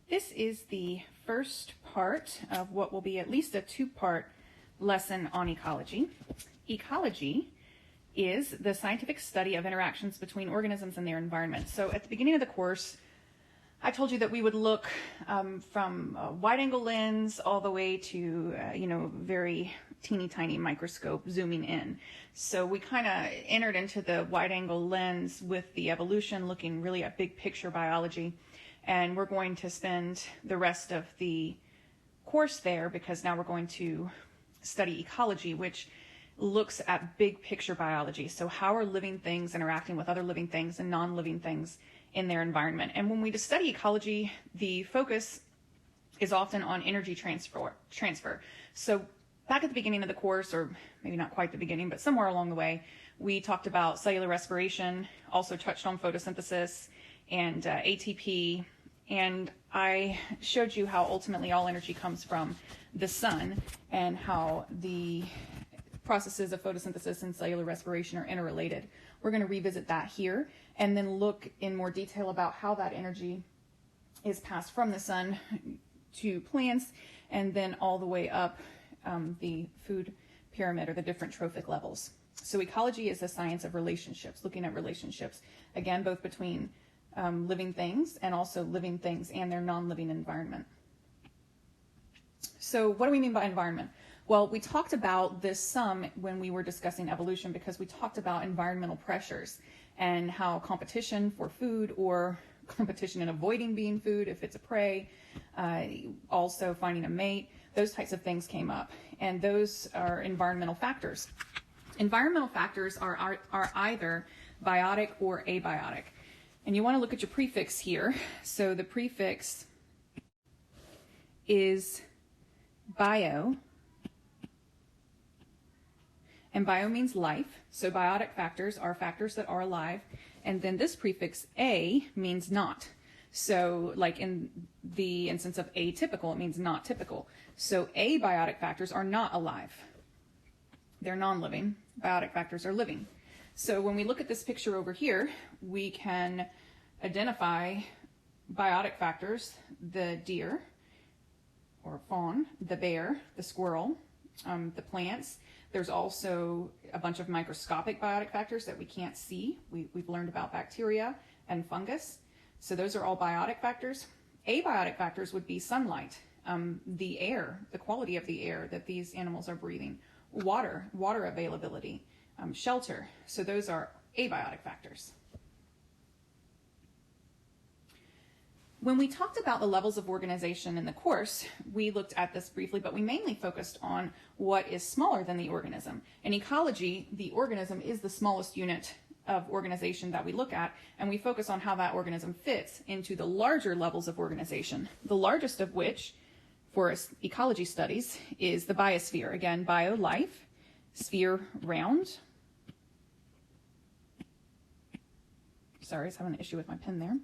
This is the first part of what will be at least a two-part lesson on ecology. Ecology is the scientific study of interactions between organisms and their environment. So at the beginning of the course, I told you that we would look from a wide-angle lens all the way to, very teeny tiny microscope zooming in. So we kind of entered into the wide-angle lens with the evolution, looking really at big picture biology. And we're going to spend the rest of the course there because now we're going to study ecology, which looks at big picture biology. So how are living things interacting with other living things and non-living things in their environment? And when we study ecology, the focus is often on energy transfer. So back at the beginning of the course, or maybe not quite the beginning, but somewhere along the way, we talked about cellular respiration, also touched on photosynthesis and ATP. And I showed you how ultimately all energy comes from the sun and how the processes of photosynthesis and cellular respiration are interrelated. We're going to revisit that here and then look in more detail about how that energy is passed from the sun to plants and then all the way up the food pyramid or the different trophic levels. So ecology is the science of relationships, looking at relationships, again, both between living things and also living things and their non-living environment. So what do we mean by environment? Well, we talked about this some when we were discussing evolution because we talked about environmental pressures and how competition for food or competition in avoiding being food if it's a prey, also finding a mate, those types of things came up. And those are environmental factors. Environmental factors are either biotic or abiotic. And you want to look at your prefix here. So the prefix is bio. And bio means life. So biotic factors are factors that are alive. And then this prefix A means not. So like in the instance of atypical, it means not typical. So abiotic factors are not alive. They're non-living. Biotic factors are living. So when we look at this picture over here, we can identify biotic factors, the deer or fawn, the bear, the squirrel, the plants. There's also a bunch of microscopic biotic factors that we can't see. We've learned about bacteria and fungus. So those are all biotic factors. Abiotic factors would be sunlight, the air, the quality of the air that these animals are breathing, water availability, shelter. So those are abiotic factors. When we talked about the levels of organization in the course, we looked at this briefly, but we mainly focused on what is smaller than the organism. In ecology, the organism is the smallest unit of organization that we look at, and we focus on how that organism fits into the larger levels of organization, the largest of which, for ecology studies, is the biosphere. Again, bio, life, sphere, round. Sorry, I was having an issue with my pen there.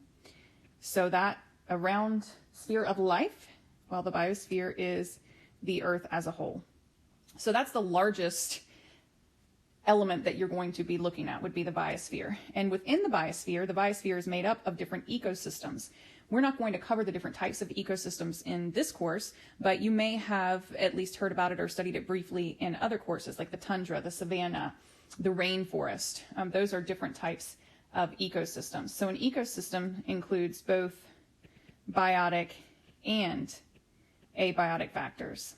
So that a round sphere of life, while the biosphere is the Earth as a whole. So that's the largest element that you're going to be looking at would be the biosphere. And within the biosphere is made up of different ecosystems. We're not going to cover the different types of ecosystems in this course, but you may have at least heard about it or studied it briefly in other courses like the tundra, the savanna, the rainforest. Those are different types of ecosystems. So an ecosystem includes both biotic and abiotic factors.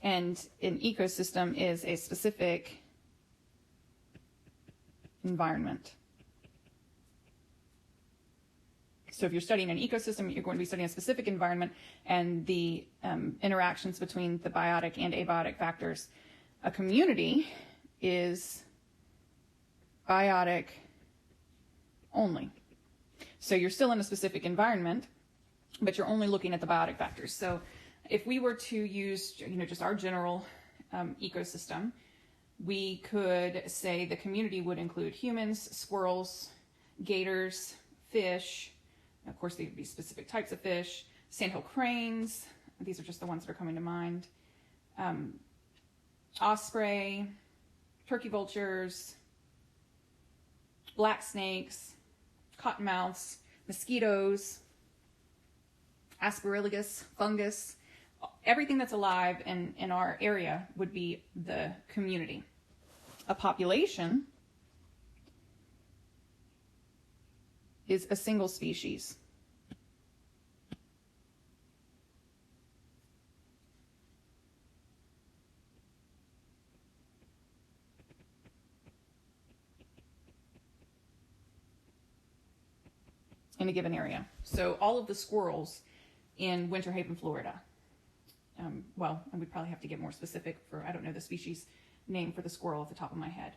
And an ecosystem is a specific environment. So if you're studying an ecosystem, you're going to be studying a specific environment and the interactions between the biotic and abiotic factors. A community is biotic only. So you're still in a specific environment, but you're only looking at the biotic factors. So if we were to use, just our general ecosystem, we could say the community would include humans, squirrels, gators, fish. Of course, these would be specific types of fish, sandhill cranes. These are just the ones that are coming to mind. Osprey, turkey vultures, black snakes, cottonmouths, mosquitoes, aspergillus, fungus, everything that's alive in our area would be the community. A population is a single species. In a given area. So all of the squirrels in Winter Haven, Florida. Well, and we'd probably have to get more specific for, I don't know the species name for the squirrel off the top of my head,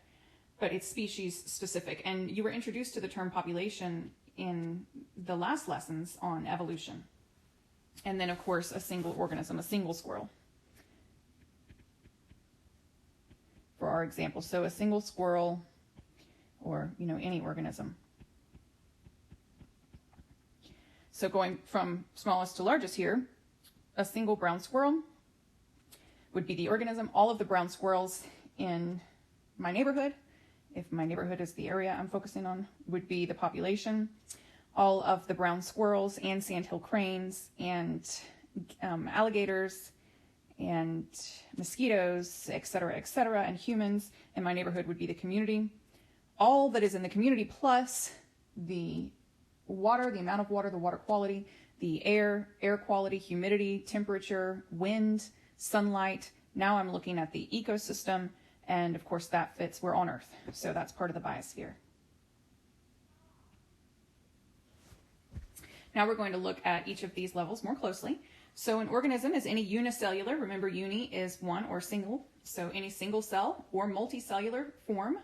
but it's species specific. And you were introduced to the term population in the last lessons on evolution. And then of course, a single organism, a single squirrel. For our example, so a single squirrel or, any organism. So going from smallest to largest here, a single brown squirrel would be the organism. All of the brown squirrels in my neighborhood, if my neighborhood is the area I'm focusing on, would be the population. All of the brown squirrels and sandhill cranes and alligators and mosquitoes, et cetera, and humans in my neighborhood would be the community. All that is in the community plus the water, the amount of water, the water quality, the air quality, humidity, temperature, wind, sunlight. Now I'm looking at the ecosystem, and of course that fits, we're on Earth, so that's part of the biosphere. Now we're going to look at each of these levels more closely. So an organism is any unicellular, remember uni is one or single, so any single cell or multicellular form,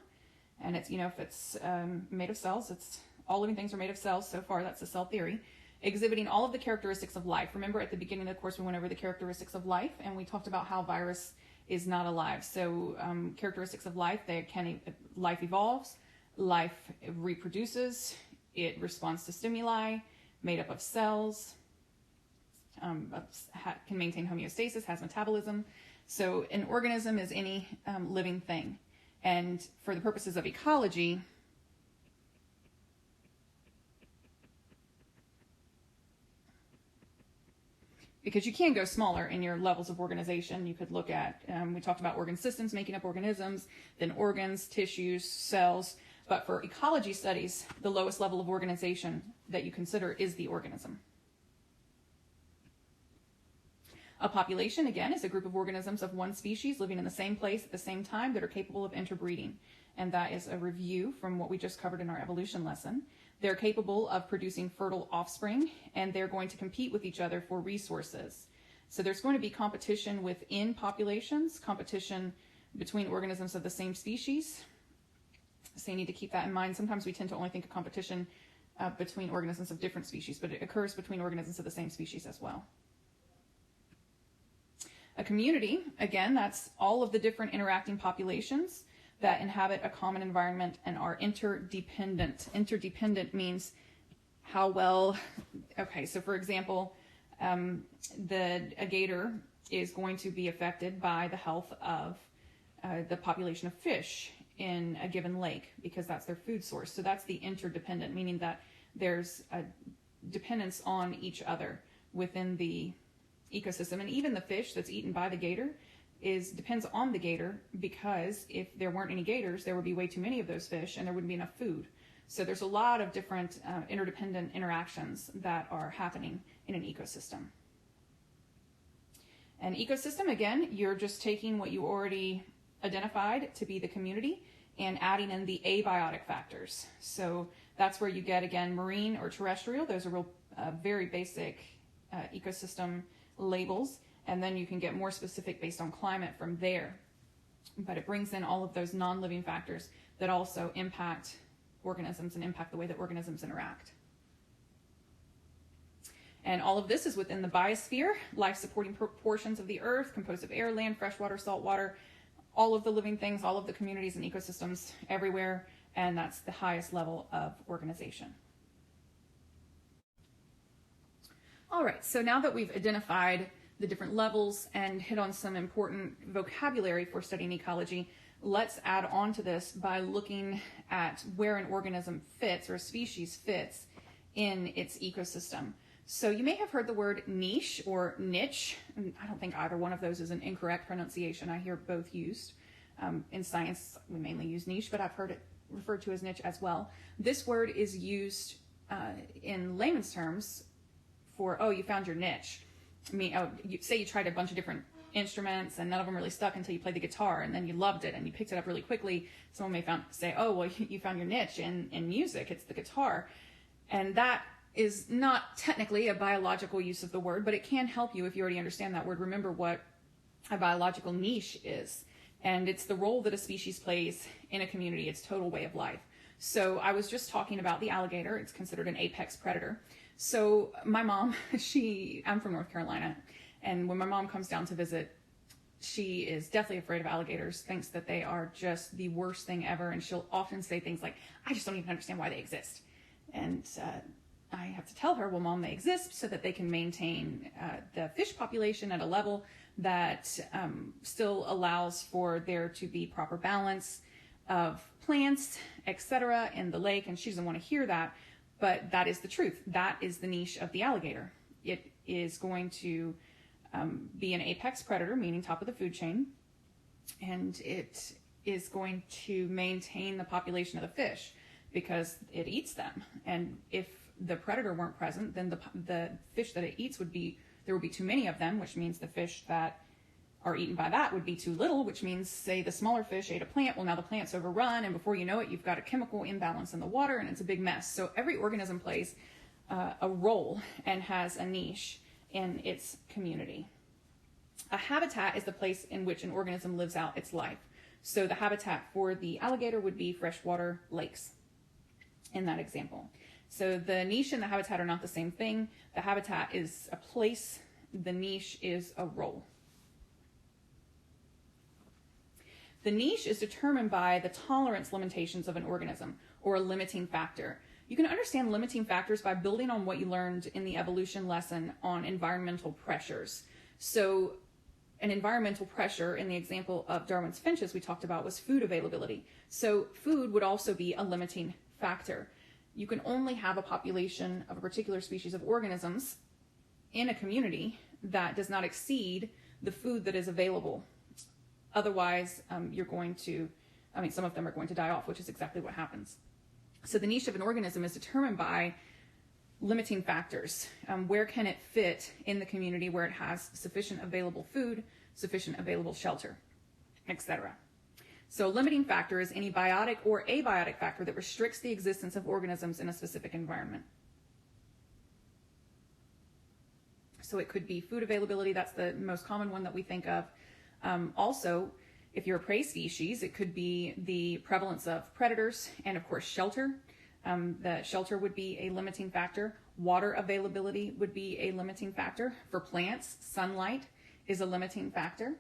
and it's, if it's made of cells, it's all living things are made of cells. So far, that's the cell theory. Exhibiting all of the characteristics of life. Remember at the beginning of the course, we went over the characteristics of life, and we talked about how virus is not alive. So characteristics of life, life evolves, life reproduces, it responds to stimuli, made up of cells, can maintain homeostasis, has metabolism. So an organism is any living thing. And for the purposes of ecology, because you can go smaller in your levels of organization. You could look at, we talked about organ systems making up organisms, then organs, tissues, cells. But for ecology studies, the lowest level of organization that you consider is the organism. A population, again, is a group of organisms of one species living in the same place at the same time that are capable of interbreeding. And that is a review from what we just covered in our evolution lesson. They're capable of producing fertile offspring, and they're going to compete with each other for resources. So there's going to be competition within populations, competition between organisms of the same species. So you need to keep that in mind. Sometimes we tend to only think of competition between organisms of different species, but it occurs between organisms of the same species as well. A community, again, that's all of the different interacting populations that inhabit a common environment and are interdependent. Interdependent means how well, okay, so for example, a gator is going to be affected by the health of the population of fish in a given lake because that's their food source. So that's the interdependent, meaning that there's a dependence on each other within the ecosystem. And even the fish that's eaten by the gator depends on the gator, because if there weren't any gators, there would be way too many of those fish and there wouldn't be enough food. So there's a lot of different interdependent interactions that are happening in an ecosystem. An ecosystem, again, you're just taking what you already identified to be the community and adding in the abiotic factors. So that's where you get, again, marine or terrestrial. Those are very basic ecosystem labels. And then you can get more specific based on climate from there. But it brings in all of those non-living factors that also impact organisms and impact the way that organisms interact. And all of this is within the biosphere, life-supporting portions of the earth, composed of air, land, fresh water, salt water, all of the living things, all of the communities and ecosystems everywhere, and that's the highest level of organization. All right, so now that we've identified the different levels and hit on some important vocabulary for studying ecology, let's add on to this by looking at where an organism fits or a species fits in its ecosystem. So you may have heard the word niche or niche. I don't think either one of those is an incorrect pronunciation. I hear both used. In science, we mainly use niche, but I've heard it referred to as niche as well. This word is used in layman's terms for, oh, you found your niche. I mean, say you tried a bunch of different instruments and none of them really stuck until you played the guitar, and then you loved it and you picked it up really quickly. Someone may say, oh, well, you found your niche in music. It's the guitar. And that is not technically a biological use of the word, but it can help you if you already understand that word. Remember what a biological niche is. And it's the role that a species plays in a community, its total way of life. So I was just talking about the alligator. It's considered an apex predator. So my mom, I'm from North Carolina, and when my mom comes down to visit, she is deathly afraid of alligators, thinks that they are just the worst thing ever, and she'll often say things like, I just don't even understand why they exist. And I have to tell her, well, Mom, they exist so that they can maintain the fish population at a level that still allows for there to be proper balance of plants, etc. in the lake. And she doesn't want to hear that, but that is the truth. That is the niche of the alligator. It is going to be an apex predator, meaning top of the food chain, and it is going to maintain the population of the fish because it eats them. And if the predator weren't present, then the fish that it eats there would be too many of them, which means the fish that are eaten by that would be too little, which means, say, the smaller fish ate a plant. Well, now the plant's overrun, and before you know it, you've got a chemical imbalance in the water, and it's a big mess. So every organism plays a role and has a niche in its community. A habitat is the place in which an organism lives out its life. So the habitat for the alligator would be freshwater lakes in that example. So the niche and the habitat are not the same thing. The habitat is a place. The niche is a role. The niche is determined by the tolerance limitations of an organism, or a limiting factor. You can understand limiting factors by building on what you learned in the evolution lesson on environmental pressures. So an environmental pressure in the example of Darwin's finches we talked about was food availability. So food would also be a limiting factor. You can only have a population of a particular species of organisms in a community that does not exceed the food that is available. Otherwise, some of them are going to die off, which is exactly what happens. So the niche of an organism is determined by limiting factors. Where can it fit in the community where it has sufficient available food, sufficient available shelter, etc. So a limiting factor is any biotic or abiotic factor that restricts the existence of organisms in a specific environment. So it could be food availability. That's the most common one that we think of. Also, if you're a prey species, it could be the prevalence of predators and, of course, shelter. The shelter would be a limiting factor. Water availability would be a limiting factor. For plants, sunlight is a limiting factor.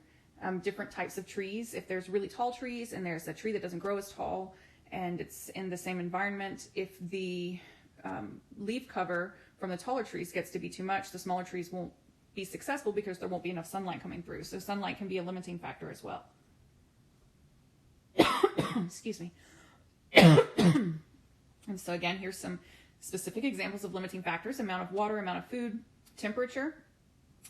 Different types of trees. If there's really tall trees and there's a tree that doesn't grow as tall and it's in the same environment, if the leaf cover from the taller trees gets to be too much, the smaller trees won't be successful because there won't be enough sunlight coming through. So sunlight can be a limiting factor as well. Excuse me. And so again, here's some specific examples of limiting factors: amount of water, amount of food, temperature.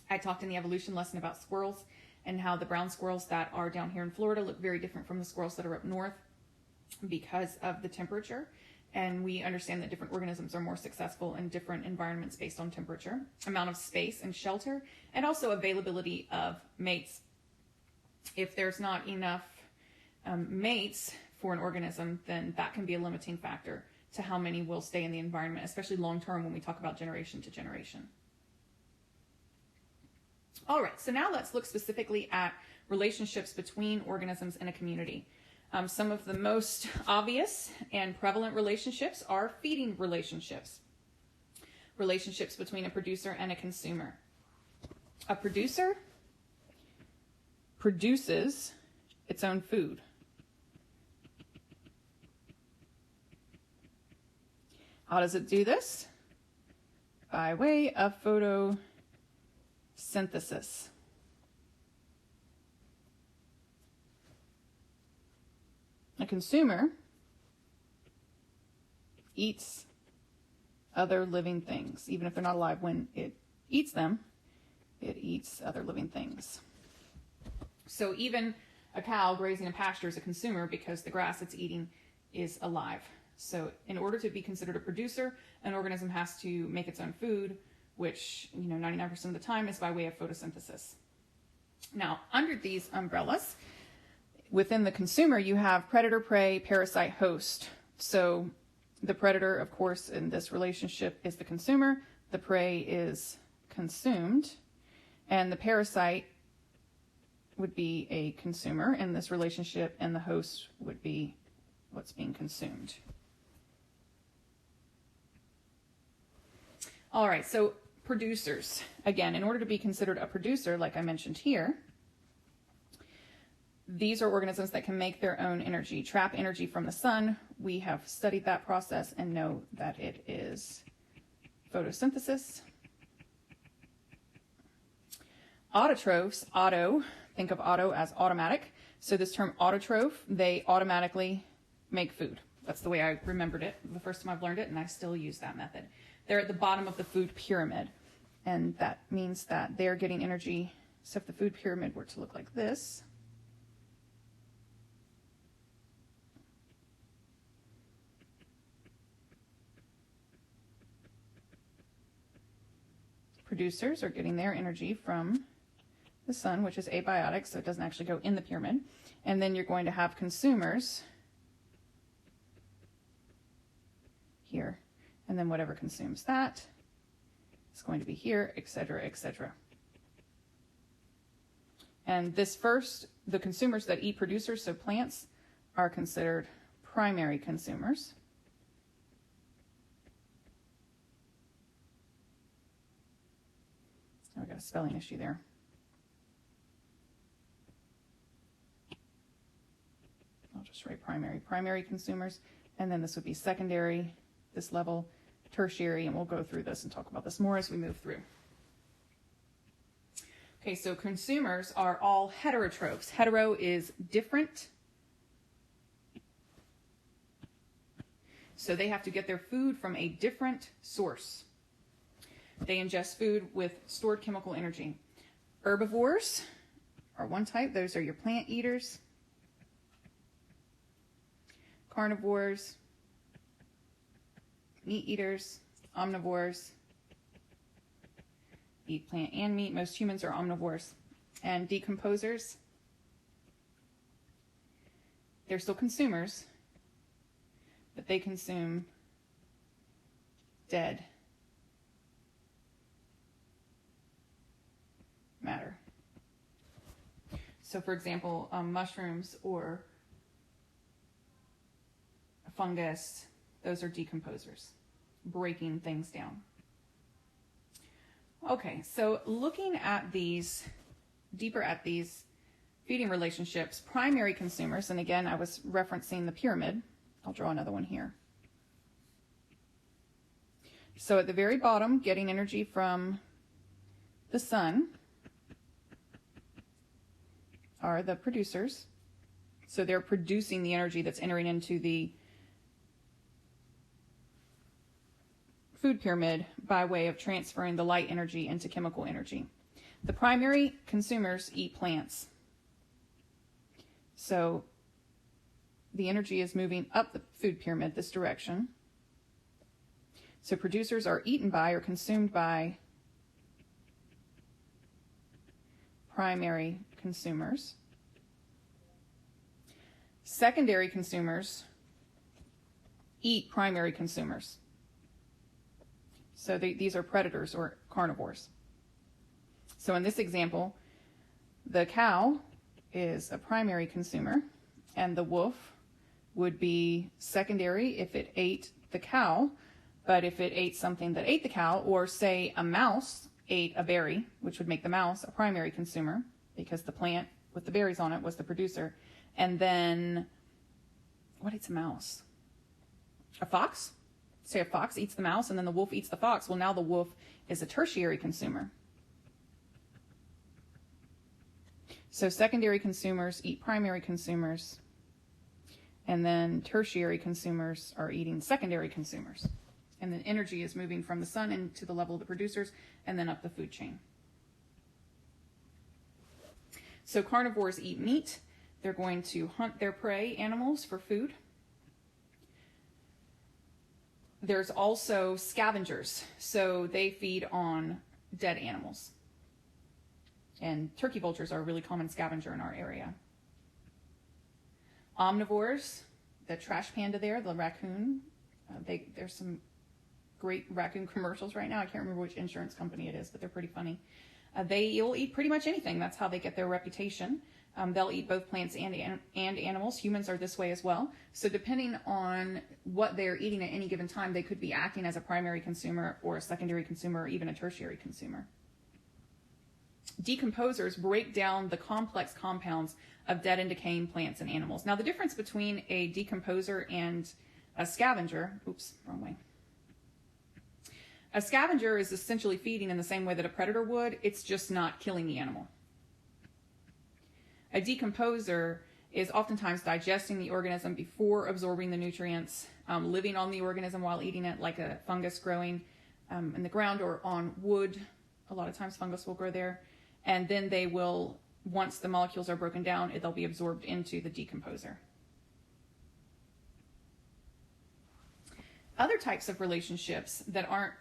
I talked in the evolution lesson about squirrels and how the brown squirrels that are down here in Florida look very different from the squirrels that are up north because of the temperature. And we understand that different organisms are more successful in different environments based on temperature, amount of space and shelter, and also availability of mates. If there's not enough mates for an organism, then that can be a limiting factor to how many will stay in the environment, especially long-term when we talk about generation to generation. All right, so now let's look specifically at relationships between organisms in a community. Some of the most obvious and prevalent relationships are feeding relationships. Relationships between a producer and a consumer. A producer produces its own food. How does it do this? By way of photosynthesis. A consumer eats other living things. Even if they're not alive, when it eats them, it eats other living things. So even a cow grazing in pasture is a consumer because the grass it's eating is alive. So in order to be considered a producer, an organism has to make its own food, which 99% of the time is by way of photosynthesis. Now, under these umbrellas, within the consumer, you have predator, prey, parasite, host. So the predator, of course, in this relationship is the consumer. The prey is consumed. And the parasite would be a consumer in this relationship, and the host would be what's being consumed. All right, so producers. Again, in order to be considered a producer, like I mentioned here, these are organisms that can make their own energy, trap energy from the sun. We have studied that process and know that it is photosynthesis. Autotrophs, think of auto as automatic. So this term autotroph, they automatically make food. That's the way I remembered it the first time I've learned it, and I still use that method. They're at the bottom of the food pyramid, and that means that they're getting energy. So if the food pyramid were to look like this, producers are getting their energy from the sun, which is abiotic, so it doesn't actually go in the pyramid. And then you're going to have consumers here. And then whatever consumes that is going to be here, etc., etc. And this first, the consumers that eat producers, so plants, are considered primary consumers. Oh, I got a spelling issue there. I'll just write primary consumers, and then this would be secondary, this level, tertiary, and we'll go through this and talk about this more as we move through. Okay, so consumers are all heterotrophs. Hetero is different. So they have to get their food from a different source. They ingest food with stored chemical energy. Herbivores are one type. Those are your plant eaters. Carnivores, meat eaters, omnivores, eat plant and meat. Most humans are omnivores. And decomposers, they're still consumers, but they consume dead matter. So for example, mushrooms or fungus, those are decomposers, breaking things down. Okay, so looking at deeper at these feeding relationships, primary consumers, and again, I was referencing the pyramid. I'll draw another one here. So at the very bottom, getting energy from the sun are the producers. So they're producing the energy that's entering into the food pyramid by way of transferring the light energy into chemical energy. The primary consumers eat plants. So the energy is moving up the food pyramid this direction. So producers are eaten by or consumed by primary consumers. Secondary consumers eat primary consumers. So these are predators or carnivores. So in this example, the cow is a primary consumer, and the wolf would be secondary if it ate the cow. But if it ate something that ate the cow, or say a mouse ate a berry, which would make the mouse a primary consumer because the plant with the berries on it was the producer. And then, what eats a mouse? A fox? Say a fox eats the mouse and then the wolf eats the fox. Well, now the wolf is a tertiary consumer. So secondary consumers eat primary consumers, and then tertiary consumers are eating secondary consumers. And then energy is moving from the sun into the level of the producers and then up the food chain. So carnivores eat meat. They're going to hunt their prey animals for food. There's also scavengers. So they feed on dead animals. And turkey vultures are a really common scavenger in our area. Omnivores, the trash panda there, the raccoon. There's some great raccoon commercials right now. I can't remember which insurance company it is, but they're pretty funny. They'll eat pretty much anything. That's how they get their reputation. They'll eat both plants and animals. Humans are this way as well. So depending on what they're eating at any given time, they could be acting as a primary consumer or a secondary consumer or even a tertiary consumer. Decomposers break down the complex compounds of dead and decaying plants and animals. Now the difference between a decomposer and a scavenger, wrong way. A scavenger is essentially feeding in the same way that a predator would. It's just not killing the animal. A decomposer is oftentimes digesting the organism before absorbing the nutrients, living on the organism while eating it, like a fungus growing in the ground or on wood. A lot of times fungus will grow there. And then they will, once the molecules are broken down, they'll be absorbed into the decomposer. Other types of relationships that aren't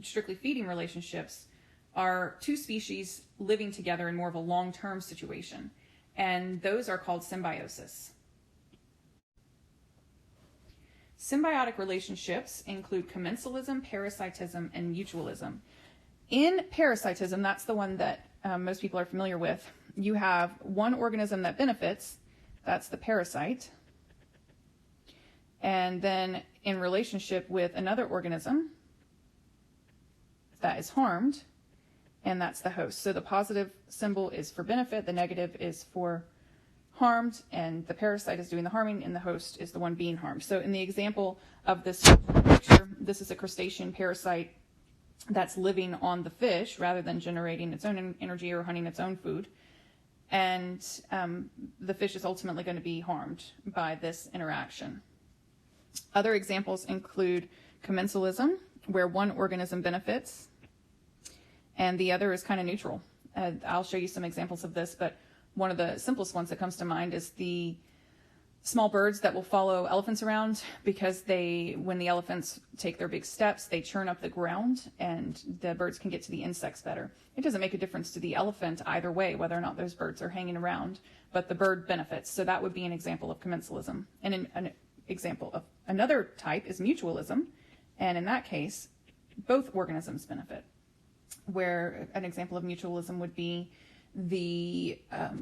strictly feeding relationships are two species living together in more of a long-term situation, and those are called symbiosis. Symbiotic relationships include commensalism, parasitism, and mutualism. In parasitism, that's the one that most people are familiar with. You have one organism that benefits, that's the parasite, and then in relationship with another organism that is harmed, and that's the host. So the positive symbol is for benefit, the negative is for harmed, and the parasite is doing the harming, and the host is the one being harmed. So in the example of this picture, this is a crustacean parasite that's living on the fish rather than generating its own energy or hunting its own food. And the fish is ultimately going to be harmed by this interaction. Other examples include commensalism, where one organism benefits and the other is kind of neutral. I'll show you some examples of this, but one of the simplest ones that comes to mind is the small birds that will follow elephants around because when the elephants take their big steps, they churn up the ground and the birds can get to the insects better. It doesn't make a difference to the elephant either way, whether or not those birds are hanging around, but the bird benefits. So that would be an example of commensalism. And an example of another type is mutualism. And in that case, both organisms benefit. Where an example of mutualism would be the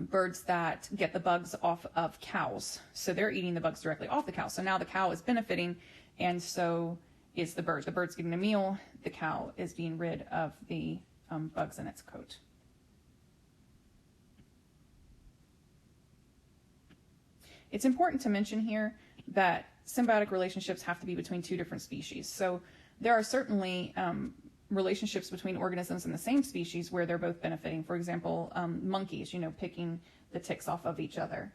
birds that get the bugs off of cows. So they're eating the bugs directly off the cow. So now the cow is benefiting, and so is the bird. The bird's getting a meal. The cow is being rid of the bugs in its coat. It's important to mention here that symbiotic relationships have to be between two different species. So there are certainly relationships between organisms in the same species where they're both benefiting. For example, monkeys, picking the ticks off of each other.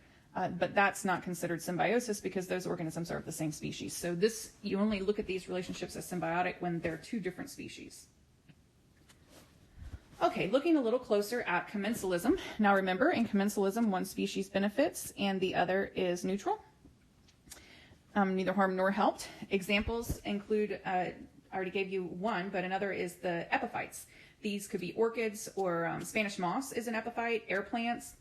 But that's not considered symbiosis because those organisms are of the same species. So you only look at these relationships as symbiotic when they're two different species. Okay, looking a little closer at commensalism. Now remember, in commensalism, one species benefits and the other is neutral. Neither harmed nor helped. Examples include, I already gave you one, but another is the epiphytes. These could be orchids or Spanish moss is an epiphyte, air plants.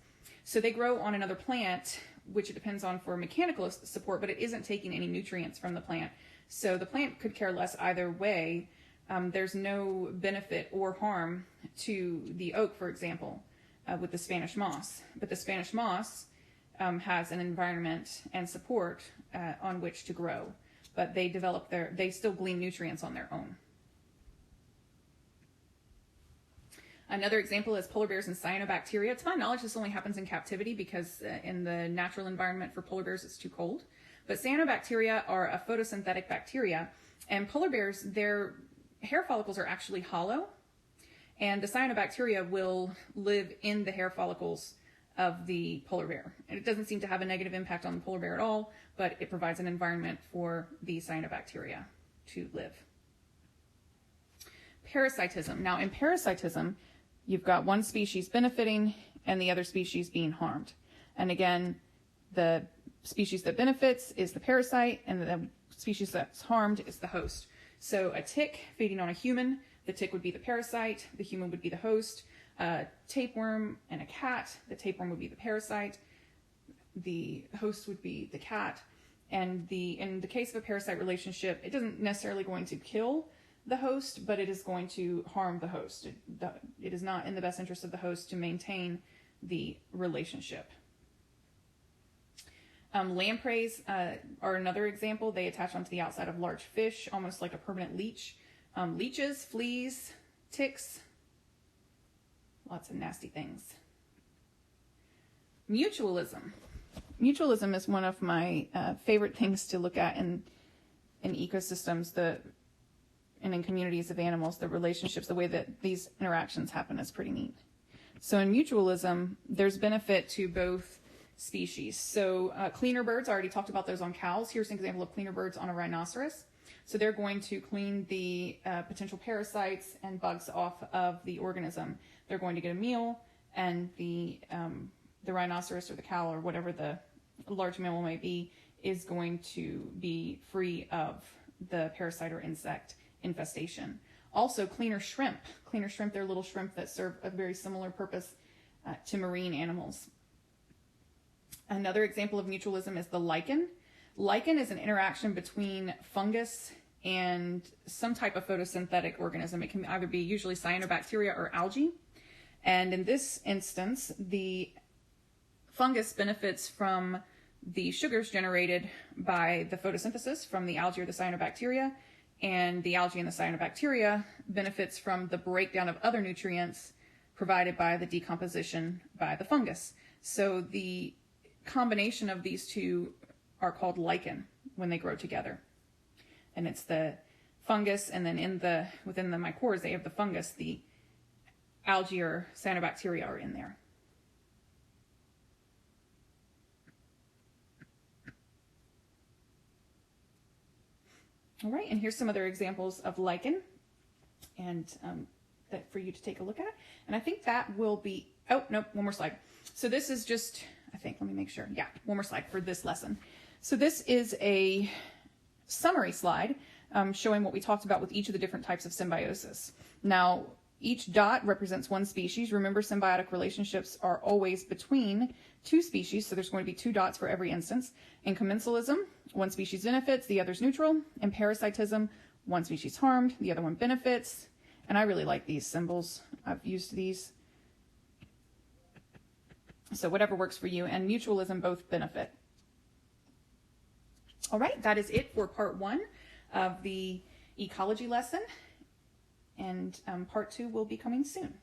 So they grow on another plant, which it depends on for mechanical support, but it isn't taking any nutrients from the plant. So the plant could care less either way. There's no benefit or harm to the oak, for example, with the Spanish moss. But the Spanish moss has an environment and support on which to grow. But they still glean nutrients on their own. Another example is polar bears and cyanobacteria. To my knowledge, this only happens in captivity because in the natural environment for polar bears, it's too cold. But cyanobacteria are a photosynthetic bacteria, and polar bears, their hair follicles are actually hollow, and the cyanobacteria will live in the hair follicles of the polar bear. And it doesn't seem to have a negative impact on the polar bear at all, but it provides an environment for the cyanobacteria to live. Parasitism. Now, in parasitism, you've got one species benefiting and the other species being harmed. And again, the species that benefits is the parasite, and the species that's harmed is the host. So a tick feeding on a human, the tick would be the parasite, the human would be the host. A tapeworm and a cat, the tapeworm would be the parasite, the host would be the cat. And in the case of a parasite relationship, it isn't necessarily going to kill the host, but it is going to harm the host. It is not in the best interest of the host to maintain the relationship. Lampreys are another example. They attach onto the outside of large fish, almost like a permanent leech. Leeches, fleas, ticks, lots of nasty things. Mutualism. Mutualism is one of my favorite things to look at in ecosystems, and in communities of animals. The relationships, the way that these interactions happen is pretty neat. So in mutualism, there's benefit to both species. So cleaner birds, I already talked about those on cows. Here's an example of cleaner birds on a rhinoceros. So they're going to clean the potential parasites and bugs off of the organism. They're going to get a meal, and the rhinoceros or the cow or whatever the large mammal may be is going to be free of the parasite or insect infestation. Also, cleaner shrimp. Cleaner shrimp, they're little shrimp that serve a very similar purpose to marine animals. Another example of mutualism is the lichen. Lichen is an interaction between fungus and some type of photosynthetic organism. It can either be usually cyanobacteria or algae. And in this instance, the fungus benefits from the sugars generated by the photosynthesis from the algae or the cyanobacteria, and the algae and the cyanobacteria benefits from the breakdown of other nutrients provided by the decomposition by the fungus. So the combination of these two are called lichen when they grow together. And it's the fungus, and then within the mycorrhizae of the fungus, the algae or cyanobacteria are in there. All right, and here's some other examples of lichen, and that for you to take a look at. And I think that will be, oh, nope, one more slide. So this is just, I think, let me make sure. Yeah, one more slide for this lesson. So this is a summary slide showing what we talked about with each of the different types of symbiosis. Now, each dot represents one species. Remember, symbiotic relationships are always between two species, so there's going to be two dots for every instance. In commensalism, one species benefits, the other's neutral. In parasitism, one species harmed, the other one benefits. And I really like these symbols. I've used these. So whatever works for you. And mutualism, both benefit. All right, that is it for part 1 of the ecology lesson. And part 2 will be coming soon.